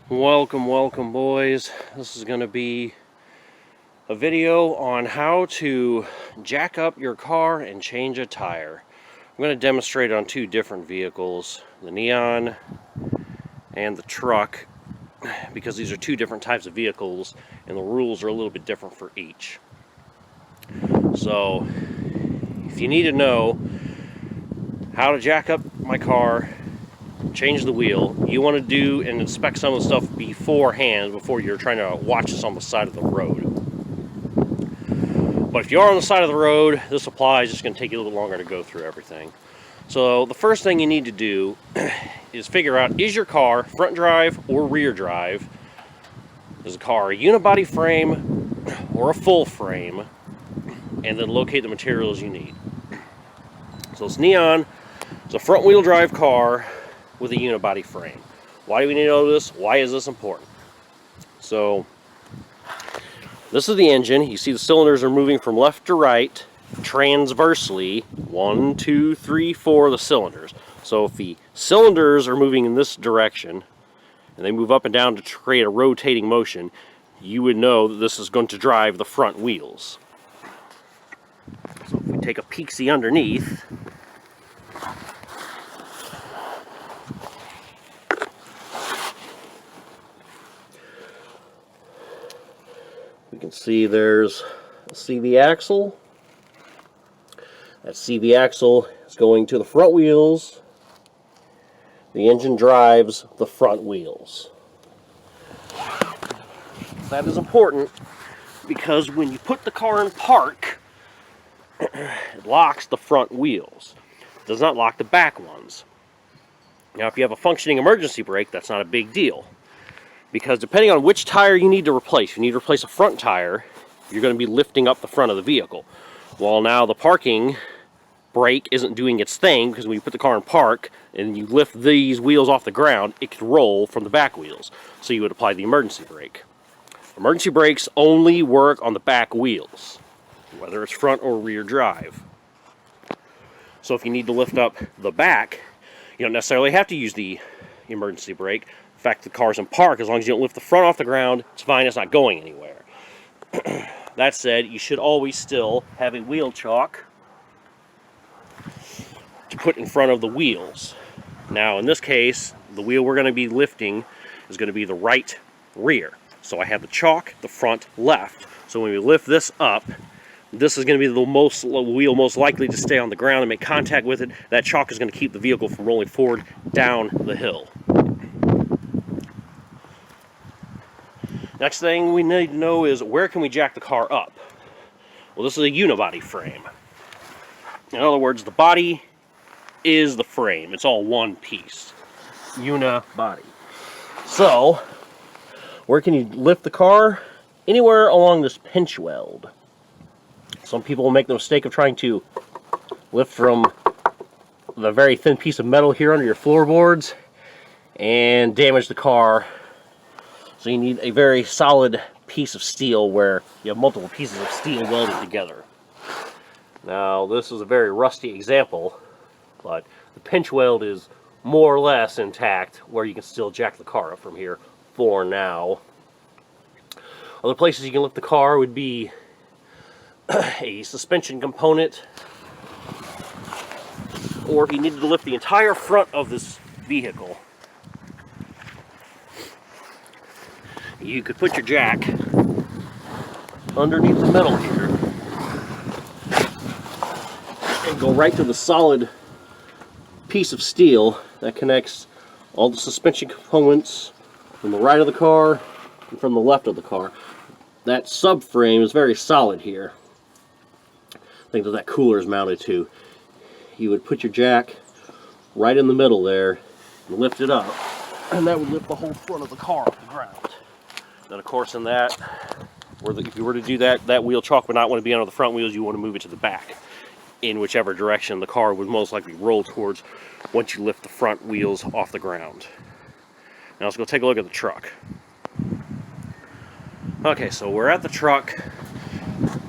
Welcome boys. This is going to be a video on how to jack up your car and change a tire. I'm going to demonstrate on two different vehicles, the Neon and the truck, because these are two different types of vehicles and the rules are a little bit different for each. So if you need to know how to jack up my car, change the wheel, you want to do and inspect some of the stuff beforehand before you're trying to watch this on the side of the road. But if you are on the side of the road, this applies. It's going to take you a little longer to go through everything. So the first thing you need to do is figure out, is your car front drive or rear drive? Is the car a unibody frame or a full frame? And then locate the materials you need. So it's Neon. It's a front wheel drive car with a unibody frame. Why do we need to know this? Why is this important? So this is the engine. You see the cylinders are moving from left to right transversely. 1, 2, 3, 4 the cylinders. So if the cylinders are moving in this direction and they move up and down to create a rotating motion, you would know that this is going to drive the front wheels. So if we take a peek-see underneath, we can see there's a CV axle. That CV axle is going to the front wheels. The engine drives the front wheels. That is important because when you put the car in park, it locks the front wheels. It does not lock the back ones. Now, if you have a functioning emergency brake, that's not a big deal. Because depending on which tire you need to replace, if you need to replace a front tire, you're going to be lifting up the front of the vehicle. While now the parking brake isn't doing its thing, because when you put the car in park and you lift these wheels off the ground, it can roll from the back wheels. So you would apply the emergency brake. Emergency brakes only work on the back wheels, whether it's front or rear drive. So if you need to lift up the back, you don't necessarily have to use the emergency brake. In fact, the car's in park, as long as you don't lift the front off the ground, it's fine, it's not going anywhere. That said, you should always still have a wheel chock to put in front of the wheels. Now, in this case, the wheel we're going to be lifting is going to be the right rear. So I have the chock, the front, left. So when we lift this up, this is going to be the wheel most likely to stay on the ground and make contact with it. That chock is going to keep the vehicle from rolling forward down the hill. Next thing we need to know is, where can we jack the car up? Well, this is a unibody frame. In other words, the body is the frame. It's all one piece. Unibody. So, where can you lift the car? Anywhere along this pinch weld. Some people will make the mistake of trying to lift from the very thin piece of metal here under your floorboards and damage the car. So you need a very solid piece of steel where you have multiple pieces of steel welded together. Now, this is a very rusty example, but the pinch weld is more or less intact where you can still jack the car up from here for now. Other places you can lift the car would be a suspension component, or if you needed to lift the entire front of this vehicle, you could put your jack underneath the metal here and go right to the solid piece of steel that connects all the suspension components from the right of the car and from the left of the car. That subframe is very solid here. I think that cooler is mounted to. You would put your jack right in the middle there and lift it up, and that would lift the whole front of the car off the ground. Then, of course, in that, if you were to do that, that wheel chock would not want to be on the front wheels. You want to move it to the back, in whichever direction the car would most likely roll towards once you lift the front wheels off the ground. Now let's go take a look at the truck. Okay, so we're at the truck.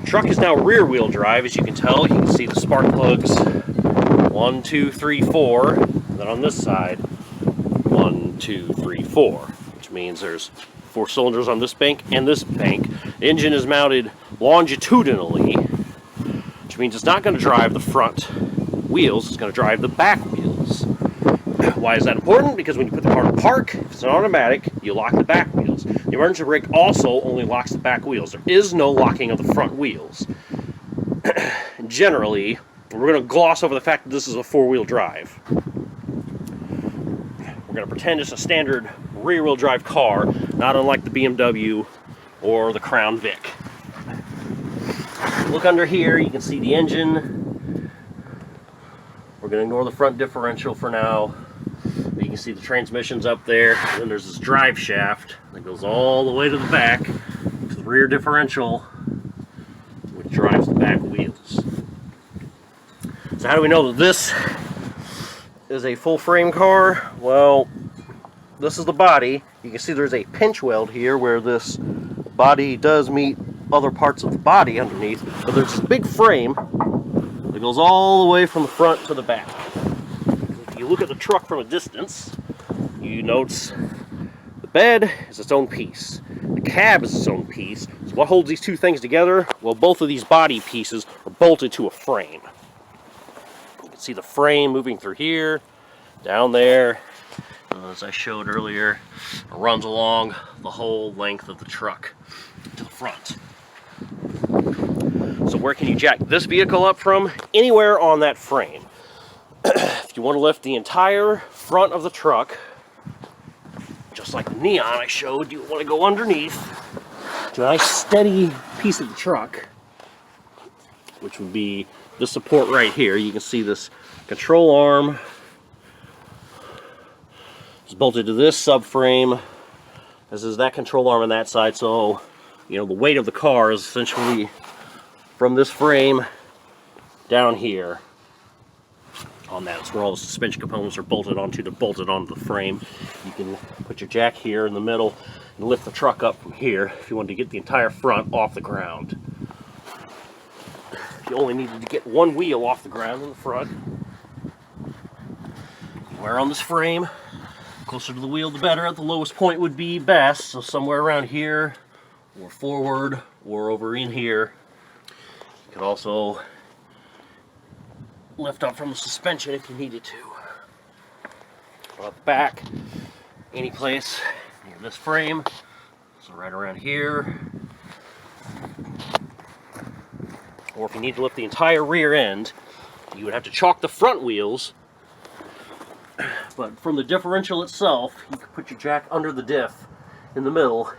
Truck is now rear wheel drive, as you can tell. You can see the spark plugs 1, 2, 3, 4. And then on this side, 1, 2, 3, 4. Which means there's 4 cylinders on this bank and this bank. The engine is mounted longitudinally, which means it's not going to drive the front wheels, it's going to drive the back wheels. Why is that important? Because when you put the car in park, if it's an automatic, you lock the back wheels. The emergency brake also only locks the back wheels. There is no locking of the front wheels. Generally, we're going to gloss over the fact that this is a 4-wheel drive. We're going to pretend it's a standard rear-wheel drive car, not unlike the BMW or the Crown Vic. Look under here, you can see the engine. We're going to ignore the front differential for now. But you can see the transmission's up there. And then there's this drive shaft that goes all the way to the back to the rear differential, which drives the back wheels. So how do we know that this is a full frame car? Well, this is the body. You can see there's a pinch weld here where this body does meet other parts of the body underneath, but there's this big frame that goes all the way from the front to the back. If you look at the truck from a distance, you notice the bed is its own piece. The cab is its own piece. So what holds these two things together? Well, both of these body pieces are bolted to a frame. You can see the frame moving through here, down there. As I showed earlier, it runs along the whole length of the truck to the front. So where can you jack this vehicle up from? Anywhere on that frame. If you want to lift the entire front of the truck, just like the Neon I showed, you want to go underneath to a nice steady piece of the truck, which would be this support right here. You can see this control arm is bolted to this subframe, as is that control arm on that side. So, you know, the weight of the car is essentially from this frame down here on that. That's where all the suspension components are bolted onto. They're bolted onto the frame. You can put your jack here in the middle and lift the truck up from here if you wanted to get the entire front off the ground. If you only needed to get one wheel off the ground in the front, anywhere on this frame, closer to the wheel the better. At the lowest point would be best, so somewhere around here or forward or over in here. You could also lift up from the suspension if you needed to. Or up back, any place near this frame, so right around here. Or if you need to lift the entire rear end, you would have to chalk the front wheels. But from the differential itself, you could put your jack under the diff in the middle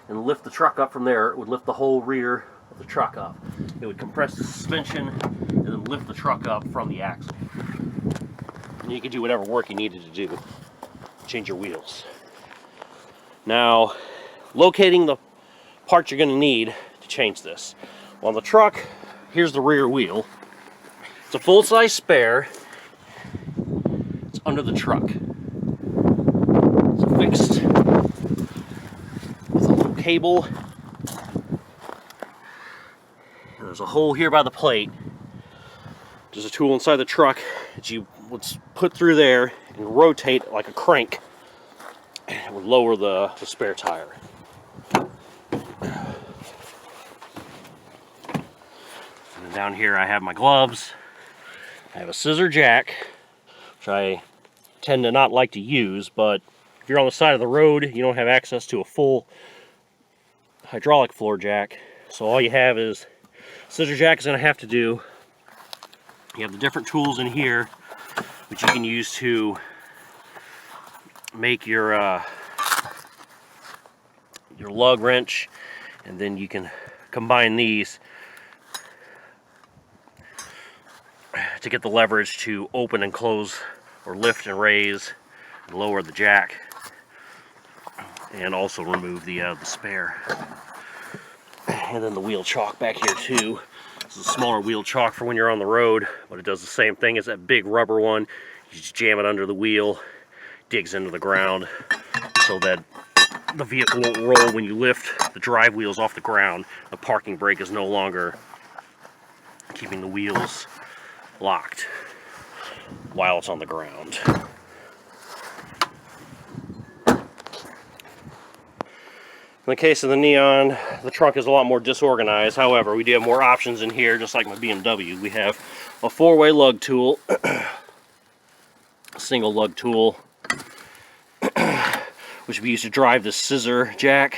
and lift the truck up from there. It would lift the whole rear of the truck up. It would compress the suspension and then lift the truck up from the axle. And you could do whatever work you needed to do. Change your wheels. Now, locating the parts you're going to need to change this. Well, on the truck, here's the rear wheel. It's a full-size spare. Under the truck. It's fixed with a little cable. And there's a hole here by the plate. There's a tool inside the truck that you would put through there and rotate like a crank. It would lower the spare tire. And then down here I have my gloves. I have a scissor jack, which I tend to not like to use, but if you're on the side of the road, you don't have access to a full hydraulic floor jack, so all you have is scissor jack is going to have to do. You have the different tools in here which you can use to make your lug wrench, and then you can combine these to get the leverage to open and close or lift and raise and lower the jack, and also remove the spare. And then the wheel chock back here too. This is a smaller wheel chock for when you're on the road, but it does the same thing as that big rubber one. You just jam it under the wheel, digs into the ground so that the vehicle won't roll when you lift the drive wheels off the ground. The parking brake is no longer keeping the wheels locked while it's on the ground. In the case of the Neon, the trunk is a lot more disorganized. However, we do have more options in here, just like my BMW. We have a 4-way lug tool, a single lug tool, which we use to drive the scissor jack,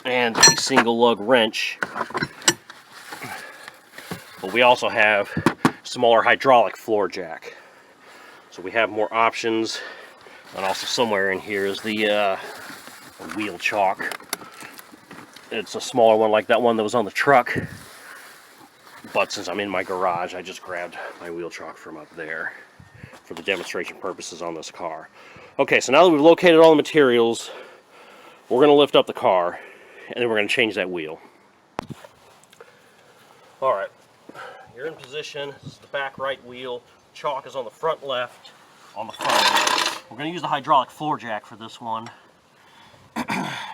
and a single lug wrench. But we also have smaller hydraulic floor jack. So we have more options. And also somewhere in here is the wheel chalk. It's a smaller one like that one that was on the truck. But since I'm in my garage, I just grabbed my wheel chalk from up there for the demonstration purposes on this car. Okay, so now that we've located all the materials, we're going to lift up the car, and then we're going to change that wheel. Alright, you're in position. This is the back right wheel. Chalk is on the front left, on the front. We're going to use the hydraulic floor jack for this one.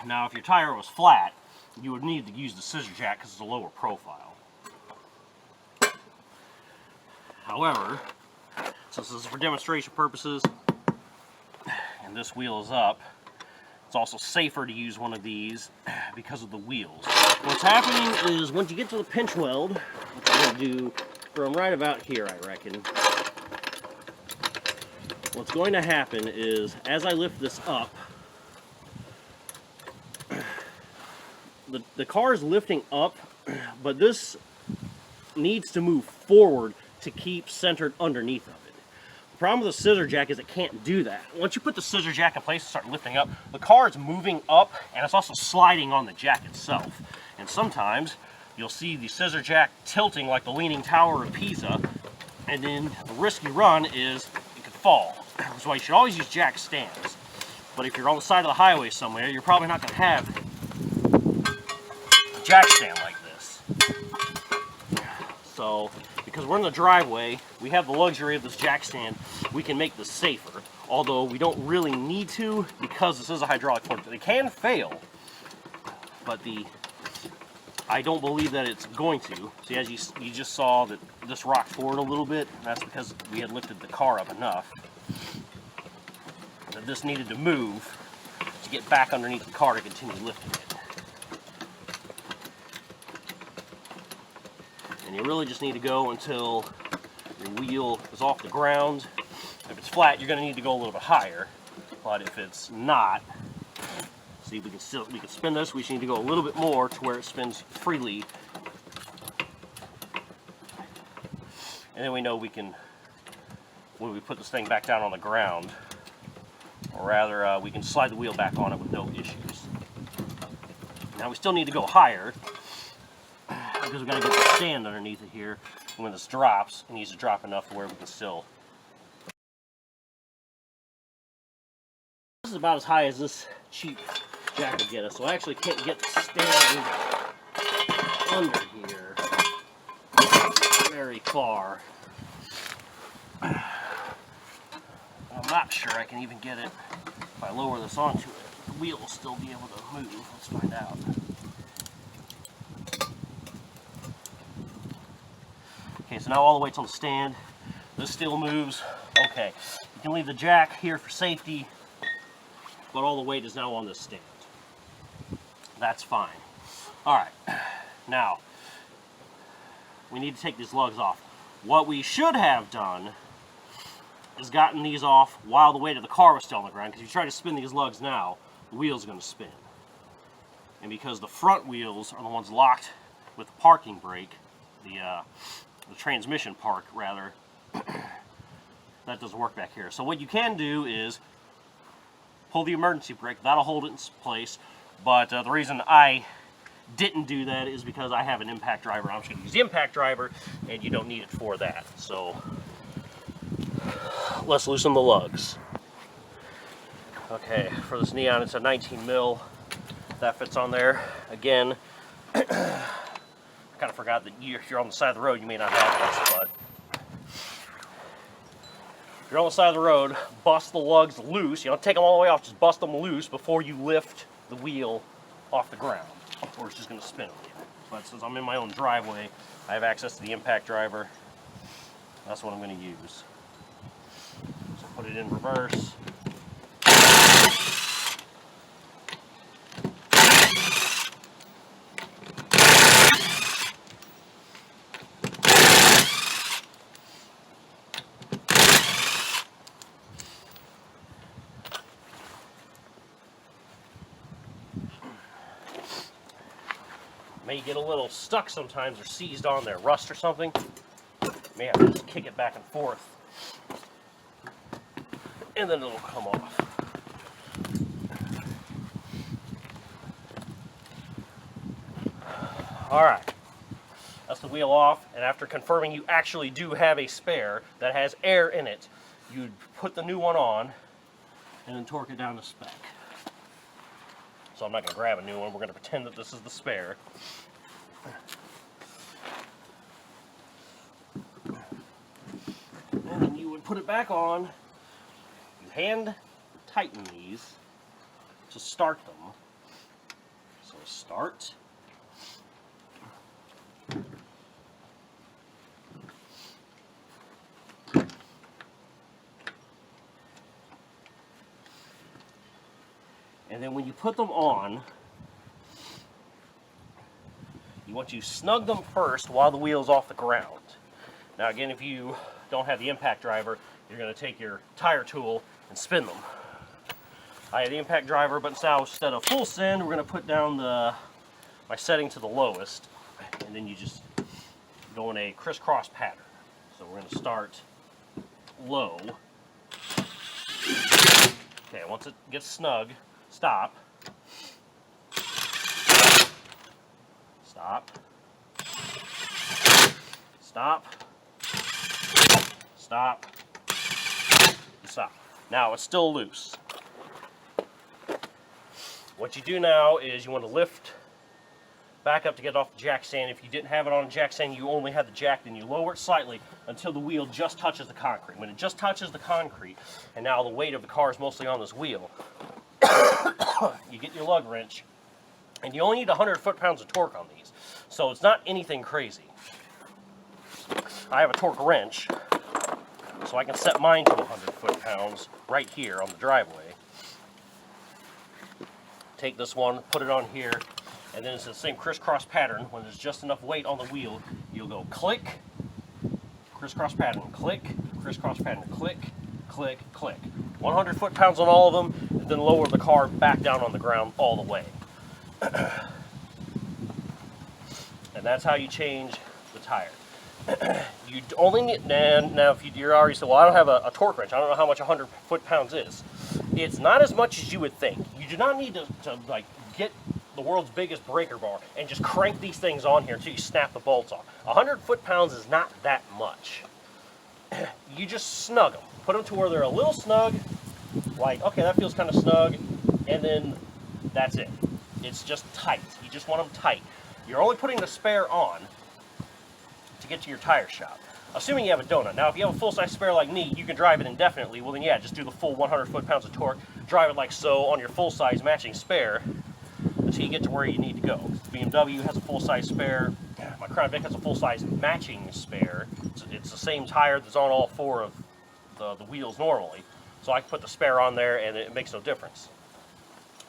Now, if your tire was flat, you would need to use the scissor jack because it's a lower profile. However, since this is for demonstration purposes, and this wheel is up, it's also safer to use one of these because of the wheels. What's happening is once you get to the pinch weld, what you're going to do from right about here, I reckon, what's going to happen is, as I lift this up, the car is lifting up, but this needs to move forward to keep centered underneath of it. The problem with the scissor jack is it can't do that. Once you put the scissor jack in place and start lifting up, the car is moving up, and it's also sliding on the jack itself. And sometimes you'll see the scissor jack tilting like the Leaning Tower of Pisa, and then the risk you run is it could fall. That's why you should always use jack stands. But if you're on the side of the highway somewhere, you're probably not going to have a jack stand like this. So, because we're in the driveway, we have the luxury of this jack stand. We can make this safer, although we don't really need to because this is a hydraulic fork. It can fail, but I don't believe that it's going to. See, as you just saw that this rocked forward a little bit, and that's because we had lifted the car up enough that this needed to move to get back underneath the car to continue lifting it. And you really just need to go until your wheel is off the ground. If it's flat, you're going to need to go a little bit higher. But if it's not, see, we can spin this. We just need to go a little bit more to where it spins freely. And then we know we can, when we put this thing back down on the ground, or rather, we can slide the wheel back on it with no issues. Now we still need to go higher, because we've got to get the stand underneath it here. And when this drops, it needs to drop enough to where we can still. This is about as high as this cheap jack will get us, so I actually can't get the stand under here very far. I'm not sure I can even get it if I lower this onto it. The wheel will still be able to move. Let's find out. Okay, so now all the way till the stand. This still moves. Okay, you can leave the jack here for safety, but all the weight is now on this stand. That's fine. Alright, now we need to take these lugs off. What we should have done is gotten these off while the weight of the car was still on the ground, because if you try to spin these lugs now, the wheel's going to spin. And because the front wheels are the ones locked with the parking brake, the transmission park rather, that doesn't work back here. So what you can do is pull the emergency brake. That'll hold it in place. But the reason I didn't do that is because I have an impact driver. I'm just going to use the impact driver, and you don't need it for that. So let's loosen the lugs. Okay, for this Neon, it's a 19 mil. That fits on there. Again, I kind of forgot that if you're on the side of the road, you may not have this, but if you're on the side of the road, bust the lugs loose. You don't take them all the way off, just bust them loose before you lift the wheel off the ground, or it's just going to spin again. But since I'm in my own driveway, I have access to the impact driver. That's what I'm going to use. So put it in reverse. may get a little stuck sometimes or seized on there, rust or something. May have to just kick it back and forth, and then it'll come off. Alright, that's the wheel off, and after confirming you actually do have a spare that has air in it, you put the new one on and then torque it down to spec. So I'm not going to grab a new one, we're going to pretend that this is the spare. And then you would put it back on, you hand tighten these to start them. So start. And then when you put them on, you want to snug them first while the wheel's off the ground. Now again, if you don't have the impact driver, you're going to take your tire tool and spin them. I have the impact driver, but now instead of full send, we're going to put down my setting to the lowest, and then you just go in a crisscross pattern. So we're going to start low. Okay, once it gets snug, stop. Stop. Stop. Stop. Stop. Now it's still loose. What you do now is you want to lift back up to get off the jack stand. If you didn't have it on a jack stand, you only had the jack, then you lower it slightly until the wheel just touches the concrete. When it just touches the concrete, and now the weight of the car is mostly on this wheel, you get your lug wrench, and you only need 100 foot-pounds of torque on these. So it's not anything crazy. I have a torque wrench, so I can set mine to 100 foot-pounds right here on the driveway. Take this one, put it on here, and then it's the same crisscross pattern. When there's just enough weight on the wheel, you'll go click, crisscross pattern, click, crisscross pattern, click, click, click. 100 foot-pounds on all of them, and then lower the car back down on the ground all the way. And that's how you change the tire. You only need, now if you're already saying, well, I don't have a torque wrench, I don't know how much 100 foot-pounds is. It's not as much as you would think. You do not need to like get the world's biggest breaker bar and just crank these things on here until you snap the bolts off. 100 foot-pounds is not that much. You just snug them. Put them to where they're a little snug, like, okay, that feels kind of snug, and then that's it. It's just tight. You just want them tight. You're only putting the spare on to get to your tire shop, assuming you have a donut. Now, if you have a full-size spare like me, you can drive it indefinitely. Well, then, yeah, just do the full 100 foot-pounds of torque, drive it like so on your full-size matching spare until you get to where you need to go. The BMW has a full-size spare. My Crown Vic has a full-size matching spare. It's the same tire that's on all four of the wheels normally. So I can put the spare on there, and it makes no difference.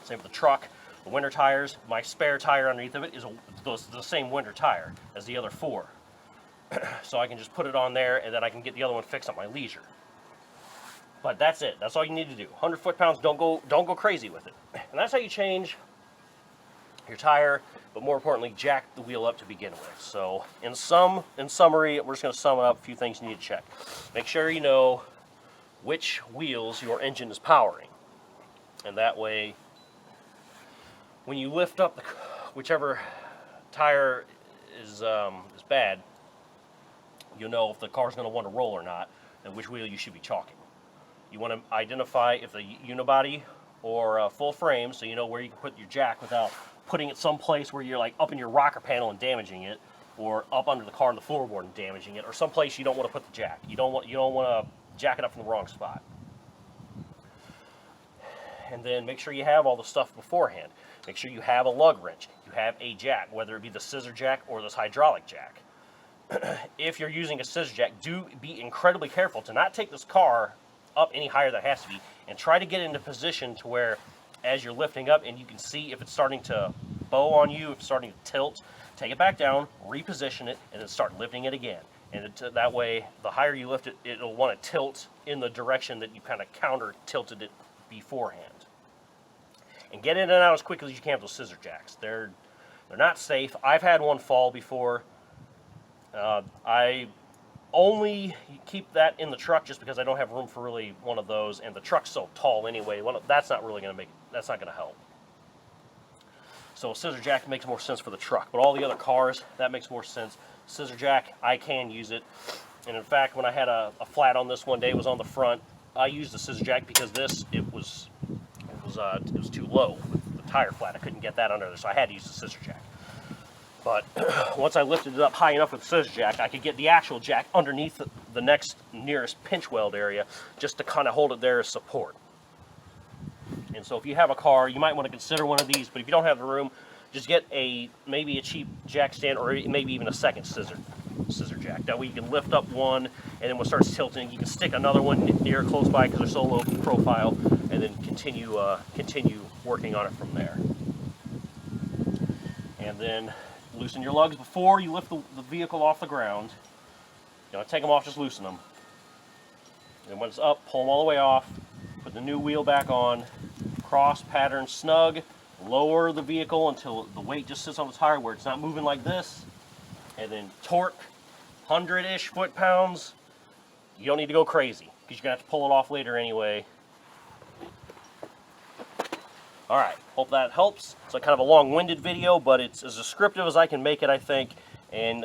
Same with the truck. The winter tires, my spare tire underneath of it is the same winter tire as the other four. So I can just put it on there, and then I can get the other one fixed at my leisure. But that's it. That's all you need to do. 100 foot-pounds, don't go crazy with it. And that's how you change your tire, but more importantly, jack the wheel up to begin with. So in summary, we're just going to sum it up, a few things you need to check. Make sure you know which wheels your engine is powering. And that way, when you lift up whichever tire is bad, you'll know if the car's going to want to roll or not, and which wheel you should be chalking. You want to identify if the unibody or full frame, so you know where you can put your jack without putting it someplace where you're like up in your rocker panel and damaging it, or up under the car in the floorboard and damaging it, or someplace you don't want to put the jack. You don't want to jack it up from the wrong spot. And then make sure you have all the stuff beforehand. Make sure you have a lug wrench. You have a jack, whether it be the scissor jack or this hydraulic jack. If you're using a scissor jack, do be incredibly careful to not take this car up any higher than it has to be, and try to get into position to where as you're lifting up and you can see if it's starting to bow on you, if it's starting to tilt, take it back down, reposition it, and then start lifting it again. And that way, the higher you lift it, it'll want to tilt in the direction that you kind of counter tilted it beforehand. And get in and out as quickly as you can with those scissor jacks. They're They're not safe. I've had one fall before. I only keep that in the truck just because I don't have room for really one of those, and the truck's so tall anyway. That's not really going to make. That's not going to help. So a scissor jack makes more sense for the truck, but all the other cars, that makes more sense. Scissor jack, I can use it, and in fact, when I had a flat on this one day, it was on the front. I used the scissor jack because it was too low with the tire flat. I couldn't get that under there, so I had to use the scissor jack. But once I lifted it up high enough with the scissor jack, I could get the actual jack underneath the next nearest pinch weld area just to kind of hold it there as support. And so if you have a car, you might want to consider one of these, but if you don't have the room, just get maybe a cheap jack stand, or maybe even a second scissor jack. That way you can lift up one, and then when it starts tilting, you can stick another one near close by because they're so low profile, and then continue working on it from there. And then loosen your lugs before you lift the vehicle off the ground. You don't take them off, just loosen them. And when it's up, pull them all the way off, put the new wheel back on, cross pattern snug, lower the vehicle until the weight just sits on the tire where it's not moving like this, and then torque 100-ish foot-pounds. You don't need to go crazy because you're going to have to pull it off later anyway. Alright, hope that helps. It's kind of a long-winded video, but it's as descriptive as I can make it, I think. And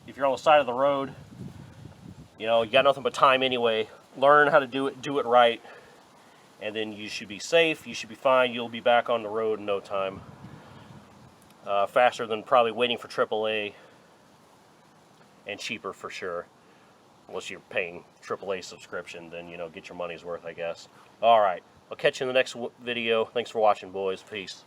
if you're on the side of the road, you got nothing but time anyway. Learn how to do it right, and then you should be safe, you should be fine, you'll be back on the road in no time. Faster than probably waiting for AAA, and cheaper for sure. Unless you're paying AAA subscription, then, get your money's worth, I guess. Alright, I'll catch you in the next video. Thanks for watching, boys. Peace.